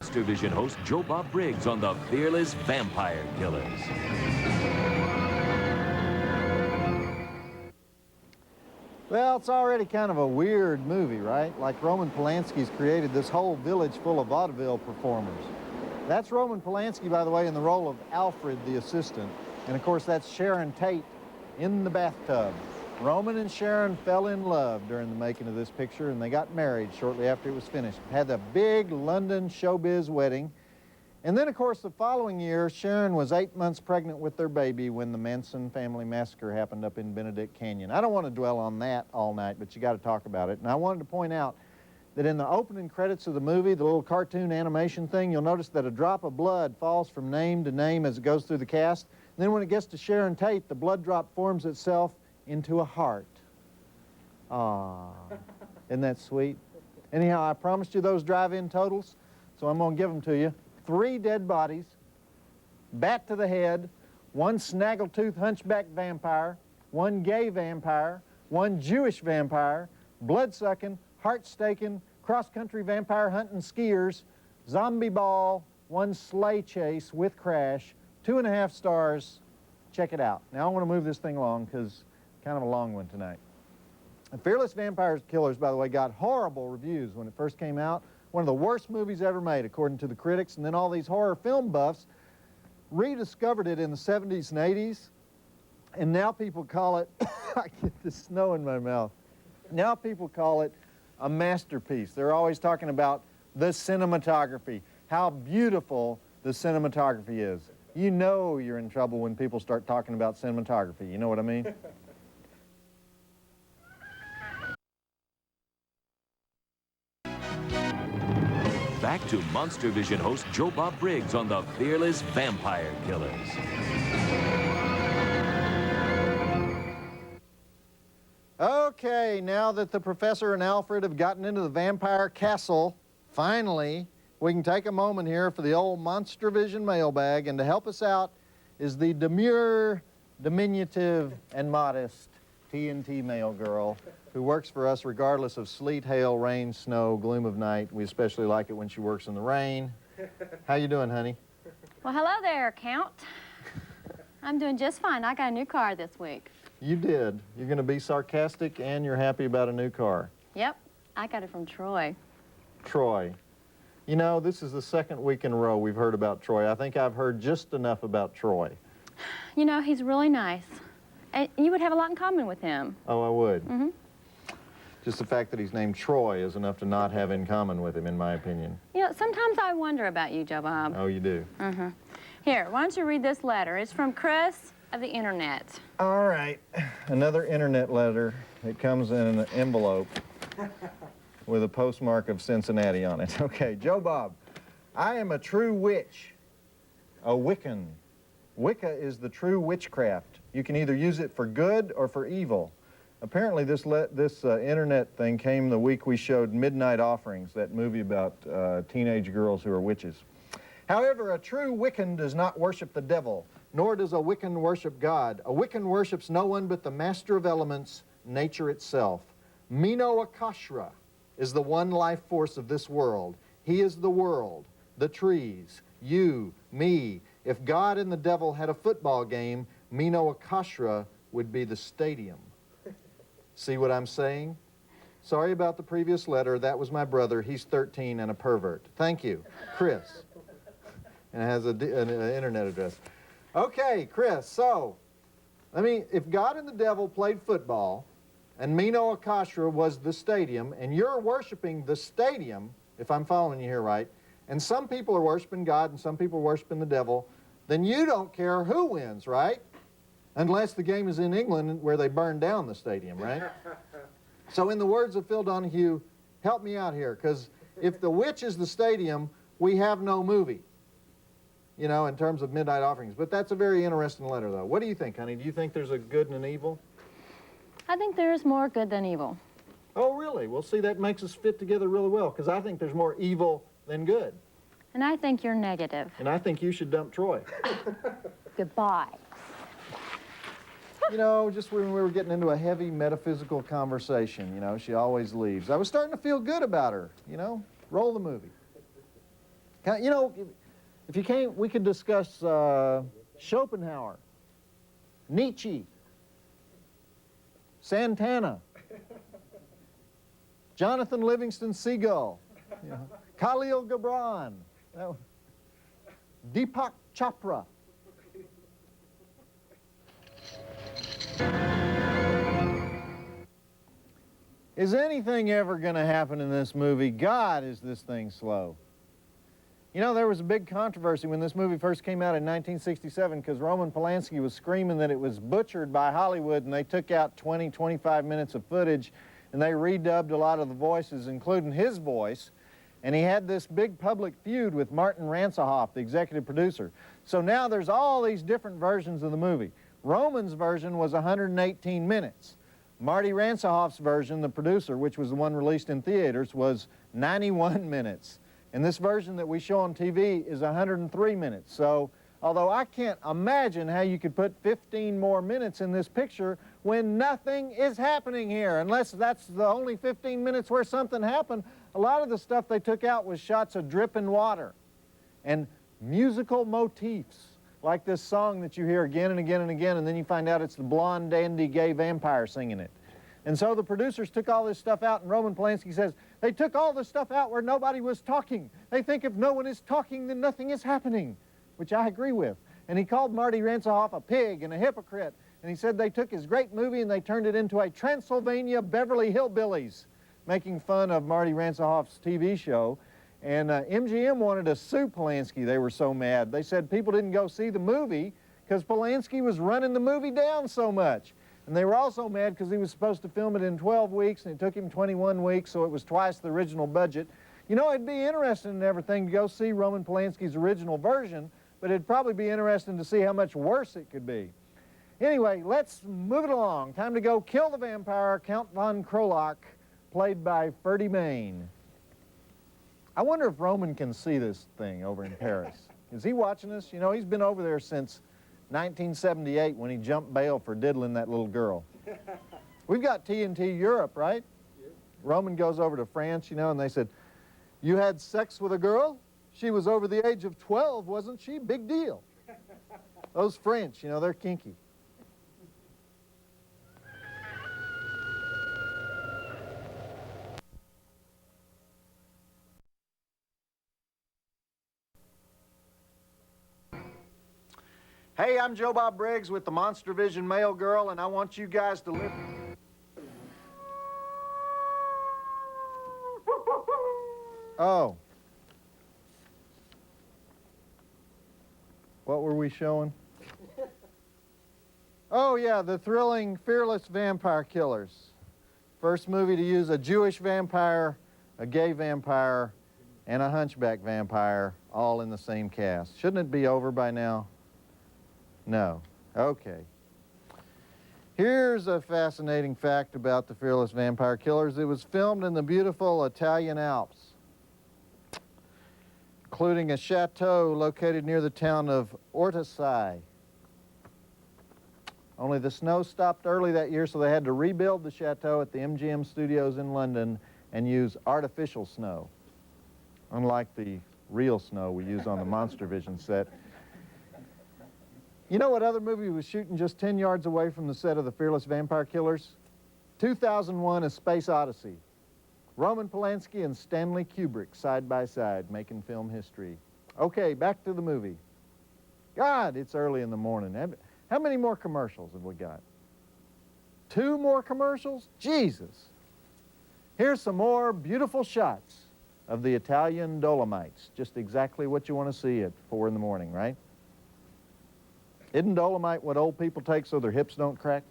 Monster Vision host Joe Bob Briggs on the fearless vampire killers. Well, it's already kind of a weird movie, right? Like Roman Polanski's created this whole village full of vaudeville performers. That's Roman Polanski, by the way, in the role of Alfred, the assistant. And of course, that's Sharon Tate in the bathtub. Roman and Sharon fell in love during the making of this picture, and they got married shortly after it was finished. Had a big London showbiz wedding. And then, of course, the following year, Sharon was 8 months pregnant with their baby when the Manson family massacre happened up in Benedict Canyon. I don't want to dwell on that all night, but you got to talk about it. And I wanted to point out that in the opening credits of the movie, the little cartoon animation thing, you'll notice that a drop of blood falls from name to name as it goes through the cast. And then when it gets to Sharon Tate, the blood drop forms itself into a heart. Aww. Isn't that sweet? Anyhow, I promised you those drive-in totals, so I'm going to give them to you. 3 dead bodies, bat to the head, 1 snaggletooth hunchback vampire, 1 gay vampire, 1 Jewish vampire, blood-sucking, heart-staking, cross-country vampire hunting skiers, zombie ball, 1 sleigh chase with crash, 2.5 stars. Check it out. Now I want to move this thing along because kind of a long one tonight. Fearless Vampire Killers, by the way, got horrible reviews when it first came out. One of the worst movies ever made, according to the critics. And then all these horror film buffs rediscovered it in the 70s and 80s. And now people call it, I get the snow in my mouth. Now people call it a masterpiece. They're always talking about the cinematography, how beautiful the cinematography is. You know you're in trouble when people start talking about cinematography. You know what I mean? Back to Monster Vision host Joe Bob Briggs on the fearless vampire killers. Okay, now that the professor and Alfred have gotten into the vampire castle, finally, we can take a moment here for the old Monster Vision mailbag, and to help us out is the demure, diminutive, and modest TNT mail girl who works for us regardless of sleet, hail, rain, snow, gloom of night. We especially like it when she works in the rain. How you doing, honey? Well, hello there, Count. I'm doing just fine. I got a new car this week. You did. You're going to be sarcastic and you're happy about a new car. Yep, I got it from Troy. Troy. You know, this is the 2nd week in a row we've heard about Troy. I think I've heard just enough about Troy. You know, he's really nice. And you would have a lot in common with him. Oh, I would? Mm-hmm. Just the fact that he's named Troy is enough to not have in common with him, in my opinion. You know, sometimes I wonder about you, Joe Bob. Oh, you do? Mm-hmm. Here, why don't you read this letter? It's from Chris of the Internet. All right. Another Internet letter. It comes in an envelope with a postmark of Cincinnati on it. Okay, Joe Bob, I am a true witch, a Wiccan. Wicca is the true witchcraft. You can either use it for good or for evil. Apparently this internet thing came the week we showed Midnight Offerings, that movie about teenage girls who are witches. However, a true Wiccan does not worship the devil, nor does a Wiccan worship God. A Wiccan worships no one but the master of elements, nature itself. Mino Akashra is the one life force of this world. He is the world, the trees, you, me. If God and the devil had a football game, Mino Akashra would be the stadium. See what I'm saying? Sorry about the previous letter. That was my brother. He's 13 and a pervert. Thank you, Chris. And it has an internet address. Okay, Chris, so, if God and the devil played football, and Mino Akashra was the stadium, and you're worshiping the stadium, if I'm following you here right, and some people are worshiping God and some people are worshiping the devil, then you don't care who wins, right? Unless the game is in England where they burn down the stadium, right? So in the words of Phil Donahue, help me out here, because if the witch is the stadium, we have no movie, you know, in terms of Midnight Offerings. But that's a very interesting letter, though. What do you think, honey? Do you think there's a good and an evil? I think there is more good than evil. Oh, really? Well, see, that makes us fit together really well, because I think there's more evil than good. And I think you're negative. And I think you should dump Troy. Goodbye. You know, just when we were getting into a heavy metaphysical conversation, you know, she always leaves. I was starting to feel good about her, you know. Roll the movie. You know, if you can't, we could discuss Schopenhauer, Nietzsche, Santana, Jonathan Livingston Seagull, you know, Khalil Gibran, Deepak Chopra. Is anything ever going to happen in this movie? God, is this thing slow. You know, there was a big controversy when this movie first came out in 1967 because Roman Polanski was screaming that it was butchered by Hollywood, and they took out 20, 25 minutes of footage and they redubbed a lot of the voices, including his voice, and he had this big public feud with Martin Ransohoff, the executive producer. So now there's all these different versions of the movie. Roman's version was 118 minutes. Marty Ransohoff's version, the producer, which was the one released in theaters, was 91 minutes. And this version that we show on TV is 103 minutes. So, although I can't imagine how you could put 15 more minutes in this picture when nothing is happening here, unless that's the only 15 minutes where something happened. A lot of the stuff they took out was shots of dripping water and musical motifs, like this song that you hear again and again and again, and then you find out it's the blonde, dandy, gay vampire singing it. And so the producers took all this stuff out, and Roman Polanski says, they took all the stuff out where nobody was talking. They think if no one is talking, then nothing is happening, which I agree with. And he called Marty Ransohoff a pig and a hypocrite, and he said they took his great movie and they turned it into a Transylvania Beverly Hillbillies, making fun of Marty Ransohoff's TV show. And MGM wanted to sue Polanski. They were so mad. They said people didn't go see the movie because Polanski was running the movie down so much. And they were also mad because he was supposed to film it in 12 weeks, and it took him 21 weeks, so it was twice the original budget. You know, it'd be interesting and everything to go see Roman Polanski's original version, but it'd probably be interesting to see how much worse it could be. Anyway, let's move it along. Time to go kill the vampire, Count von Krolak, played by Ferdy Mayne. I wonder if Roman can see this thing over in Paris. Is he watching us? You know, he's been over there since 1978 when he jumped bail for diddling that little girl. We've got TNT Europe, right? Yep. Roman goes over to France, you know, and they said, you had sex with a girl? She was over the age of 12, wasn't she? Big deal. Those French, you know, they're kinky. Hey, I'm Joe Bob Briggs with the Monster Vision Male Girl, and I want you guys to listen. Oh. What were we showing? Oh, yeah, the thrilling, fearless vampire killers. First movie to use a Jewish vampire, a gay vampire, and a hunchback vampire, all in the same cast. Shouldn't it be over by now? No. Okay. Here's a fascinating fact about the Fearless Vampire Killers. It was filmed in the beautiful Italian Alps, including a chateau located near the town of Ortisai. Only the snow stopped early that year, so they had to rebuild the chateau at the MGM studios in London and use artificial snow, unlike the real snow we use on the Monster Vision set. You know what other movie was shooting just 10 yards away from the set of the Fearless Vampire Killers? 2001: A Space Odyssey. Roman Polanski and Stanley Kubrick side by side, making film history. Okay, back to the movie. God, it's early in the morning. How many more commercials have we got? 2 more commercials? Jesus. Here's some more beautiful shots of the Italian Dolomites. Just exactly what you want to see at 4 in the morning, right? Isn't Dolomite what old people take so their hips don't crack?